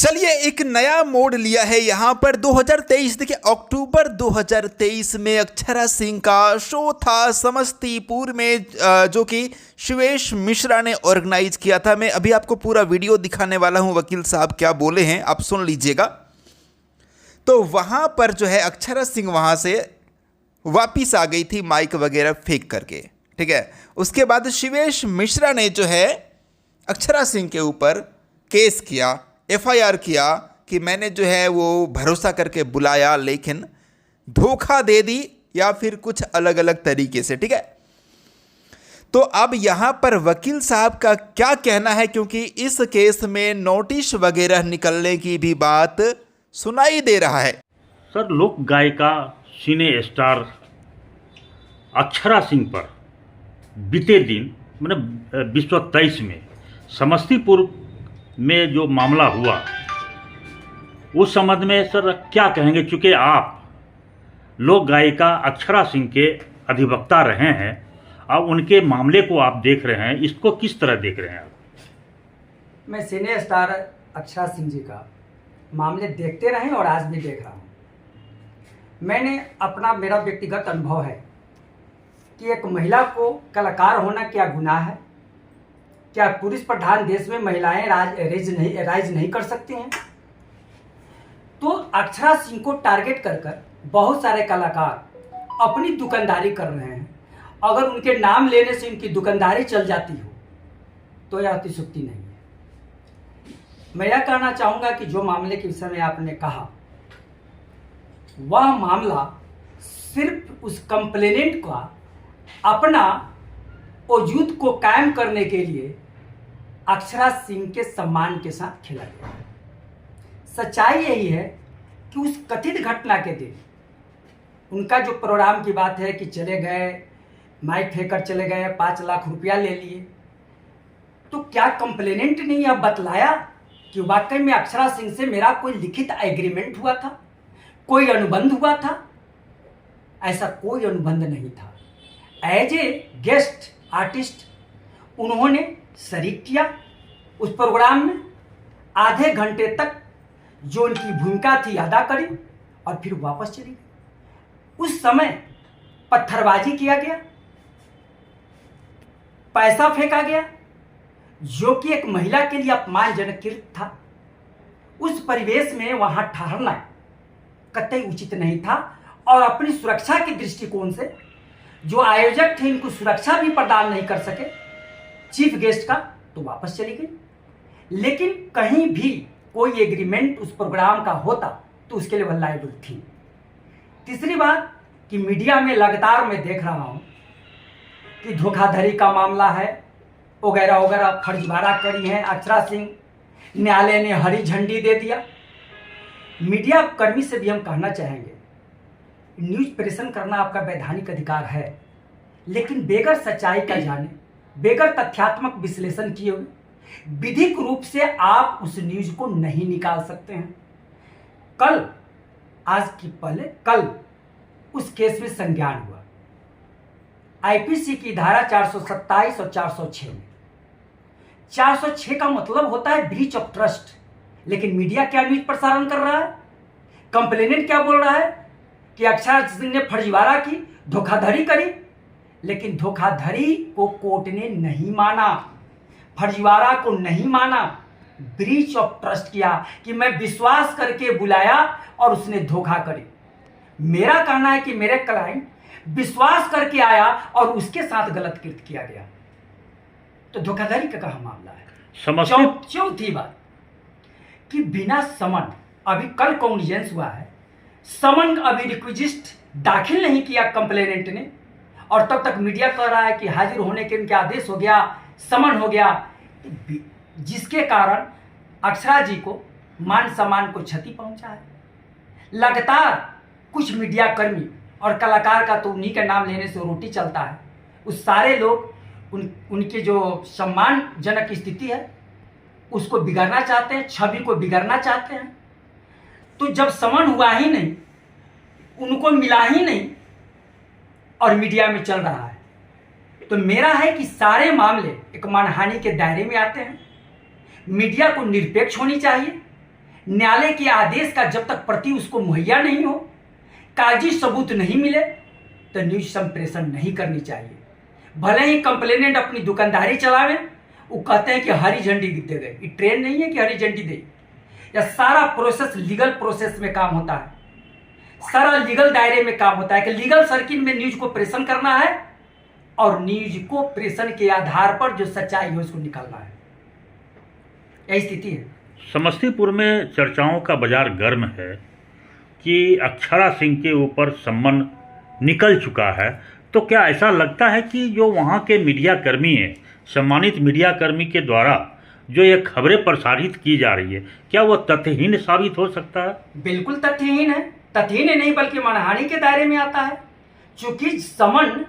चलिए एक नया मोड़ लिया है यहाँ पर 2023। देखिए अक्टूबर 2023 में अक्षरा सिंह का शो था समस्तीपुर में जो कि शिवेश मिश्रा ने ऑर्गेनाइज किया था। मैं अभी आपको पूरा वीडियो दिखाने वाला हूँ, वकील साहब क्या बोले हैं आप सुन लीजिएगा। तो वहाँ पर जो है अक्षरा सिंह वहाँ से वापिस आ गई थी माइक वगैरह फेंक करके, ठीक है। उसके बाद शिवेश मिश्रा ने जो है अक्षरा सिंह के ऊपर केस किया, एफआईआर किया कि मैंने जो है वो भरोसा करके बुलाया लेकिन धोखा दे दी या फिर कुछ अलग अलग तरीके से, ठीक है। तो अब यहाँ पर वकील साहब का क्या कहना है, क्योंकि इस केस में नोटिस वगैरह निकलने की भी बात सुनाई दे रहा है। सर, लोक गायिका सिने स्टार अक्षरा सिंह पर बीते दिन मतलब 2023 में समस्तीपुर में जो मामला हुआ उस संबंध में सर क्या कहेंगे? चूँकि आप लोक गायिका अक्षरा सिंह के अधिवक्ता रहे हैं, अब उनके मामले को आप देख रहे हैं, इसको किस तरह देख रहे हैं आप? मैं सिने स्टार अक्षरा सिंह जी का मामले देखते रहे और आज भी देख रहा हूँ। मेरा व्यक्तिगत अनुभव है कि एक महिला को कलाकार होना क्या गुनाह है? क्या पुरुष प्रधान देश में महिलाएं राज नहीं कर सकती हैं? तो अक्षरा सिंह को टारगेट कर बहुत सारे कलाकार अपनी दुकानदारी कर रहे हैं। अगर उनके नाम लेने से उनकी दुकानदारी चल जाती हो तो यह अतिशयोक्ति नहीं है। मैं यह कहना चाहूँगा कि जो मामले के विषय में आपने कहा, वह मामला सिर्फ उस कंप्लेनेंट का अपना वजूद को कायम करने के लिए अक्षरा सिंह के सम्मान के साथ खेला गया। सच्चाई यही है कि उस कथित घटना के दिन उनका जो प्रोग्राम की बात है कि चले गए, माइक फेंकर चले गए, 5 लाख रुपया ले लिए, तो क्या कंप्लेनेंट ने यह बतलाया कि वाकई में अक्षरा सिंह से मेरा कोई लिखित एग्रीमेंट हुआ था, कोई अनुबंध हुआ था? ऐसा कोई अनुबंध नहीं था। एज ए गेस्ट आर्टिस्ट उन्होंने शरीक किया उस प्रोग्राम में, आधे घंटे तक जो उनकी भूमिका थी अदा करी और फिर वापस चली गई। उस समय पत्थरबाजी किया गया, पैसा फेंका गया, जो कि एक महिला के लिए अपमानजनक कृत्य था। उस परिवेश में वहां ठहरना कतई उचित नहीं था और अपनी सुरक्षा के दृष्टिकोण से जो आयोजक थे इनको सुरक्षा भी प्रदान नहीं कर सके चीफ गेस्ट का, तो वापस चली गई। लेकिन कहीं भी कोई एग्रीमेंट उस प्रोग्राम का होता तो उसके लिए वह लायबल थी। तीसरी बात कि मीडिया में लगातार मैं देख रहा हूं कि धोखाधड़ी का मामला है वगैरह वगैरह, फर्जीवाड़ा करी है अक्षरा सिंह, न्यायालय ने हरी झंडी दे दिया। मीडिया कर्मी से भी हम कहना चाहेंगे, न्यूज प्रेषण करना आपका वैधानिक अधिकार है, लेकिन बेगर सच्चाई का जाने, बेगर तथ्यात्मक विश्लेषण किए हुए विधिक रूप से आप उस न्यूज को नहीं निकाल सकते हैं। कल उस केस में संज्ञान हुआ आईपीसी की धारा 427 और 406 में। 406 का मतलब होता है ब्रीच ऑफ ट्रस्ट, लेकिन मीडिया क्या न्यूज प्रसारण कर रहा है? कंप्लेनेंट क्या बोल रहा है कि अक्षरा सिंह ने फर्जीवाड़ा की, धोखाधड़ी करी, लेकिन धोखाधड़ी को कोर्ट ने नहीं माना, फर्जीवाड़ा को नहीं माना, ब्रीच ऑफ ट्रस्ट किया कि मैं विश्वास करके बुलाया और उसने धोखा करी। मेरा कहना है कि मेरे क्लाइंट विश्वास करके आया और उसके साथ गलत कृत्य किया गया, तो धोखाधड़ी का कहाँ मामला है? चौथी बात कि बिना समन, अभी कल कॉग्निजेंस हुआ है, समन अभी रिक्विजिस्ट दाखिल नहीं किया कंप्लेनेंट ने, और तब तक मीडिया कह रहा है कि हाजिर होने के उनके आदेश हो गया, समन हो गया, जिसके कारण अक्षरा जी को मान सम्मान को क्षति पहुंचा है। लगातार कुछ मीडिया कर्मी और कलाकार का तो उन्हीं के नाम लेने से रोटी चलता है, उस सारे लोग उनकी जो सम्मानजनक स्थिति है उसको बिगाड़ना चाहते हैं, छवि को बिगाड़ना चाहते हैं। तो जब समन हुआ ही नहीं, उनको मिला ही नहीं और मीडिया में चल रहा है, तो मेरा है कि सारे मामले एक मानहानि के दायरे में आते हैं। मीडिया को निरपेक्ष होनी चाहिए, न्यायालय के आदेश का जब तक प्रति उसको मुहैया नहीं हो, कागजी सबूत नहीं मिले, तो न्यूज संप्रेषण नहीं करनी चाहिए। भले ही कंप्लेनेंट अपनी दुकानदारी चलावे, वो कहते हैं कि हरी झंडी दे गए, ये ट्रेन नहीं है कि हरी झंडी दे। यह सारा प्रोसेस लीगल प्रोसेस में काम होता है, सारा लीगल दायरे में काम होता है कि लीगल सर्किल में न्यूज को प्रेषण करना है और न्यूज को प्रेषण के आधार पर जो सच्चाई है उसको निकालना है। यही स्थिति है। समस्तीपुर में चर्चाओं का बाजार गर्म है कि अक्षरा सिंह के ऊपर सम्मन निकल चुका है, तो क्या ऐसा लगता है कि जो वहाँ के मीडिया कर्मी हैं, सम्मानित मीडिया कर्मी के द्वारा जो ये खबरें प्रसारित की जा रही है, क्या वो तथ्यहीन साबित हो सकता है? बिल्कुल तथ्यहीन है। तथ्यहीन नहीं बल्कि मानहानि के दायरे में आता है। चूंकि समन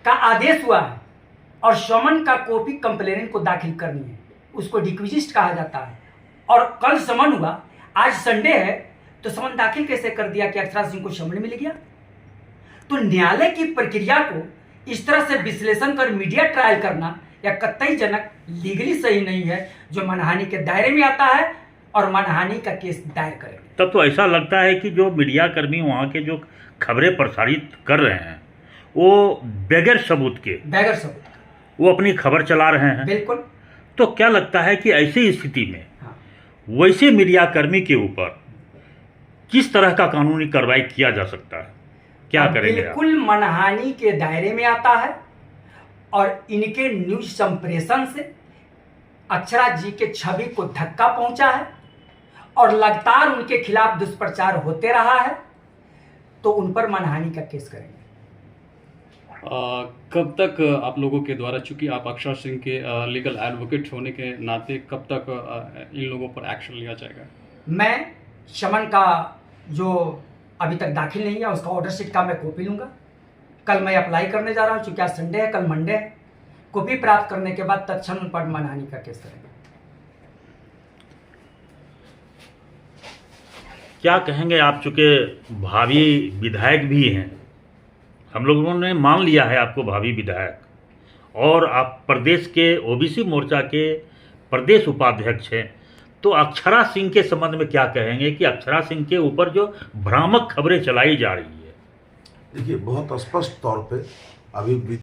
का आदेश हुआ है और समन का कॉपी कंप्लेनेंट को दाखिल करनी है, उसको डिक्विजिस्ट कहा जाता है। और कल समन हुआ, आज संडे है, तो समन दाखिल कैसे कर दिया कि अक्षरा सिंह को समन मिल गया? तो न्यायालय की प्रक्रिया को इस तरह से विश्लेषण कर मीडिया ट्रायल करना या कतई जनक लीगली सही नहीं है, जो मानहानि के दायरे में आता है और मानहानि का केस दायर करेंगे। तब तो ऐसा लगता है कि जो मीडिया कर्मी वहाँ के जो खबरें प्रसारित कर रहे हैं वो बगैर सबूत वो अपनी खबर चला रहे हैं। बिल्कुल। तो क्या लगता है कि ऐसी स्थिति में हाँ। वैसे मीडिया कर्मी के ऊपर किस तरह का कानूनी कार्रवाई किया जा सकता है? क्या करेंगे आप? बिल्कुल मानहानि के दायरे में आता है और इनके न्यूज संप्रेषण से अक्षरा जी के छवि को धक्का पहुंचा है और लगातार उनके खिलाफ दुष्प्रचार होते रहा है, तो उन पर मानहानि का केस करेंगे। कब तक आप लोगों के द्वारा, चूंकि आप अक्षरा सिंह के लीगल एडवोकेट होने के नाते, कब तक इन लोगों पर एक्शन लिया जाएगा? मैं समन का जो अभी तक दाखिल नहीं है उसका ऑर्डर शीट का मैं कॉपी लूँगा। कल मैं अप्लाई करने जा रहा हूँ, चूँकि आज संडे है, कल मंडे है। कॉपी प्राप्त करने के बाद तत्क्षण उन पर मानहानि का केस करेंगे। क्या कहेंगे आप, चूँकि भावी विधायक भी हैं, हम लोगों ने मान लिया है आपको भावी विधायक, और आप प्रदेश के ओबीसी मोर्चा के प्रदेश उपाध्यक्ष हैं, तो अक्षरा सिंह के संबंध में क्या कहेंगे कि अक्षरा सिंह के ऊपर जो भ्रामक खबरें चलाई जा रही है? देखिए, बहुत स्पष्ट तौर पे अभी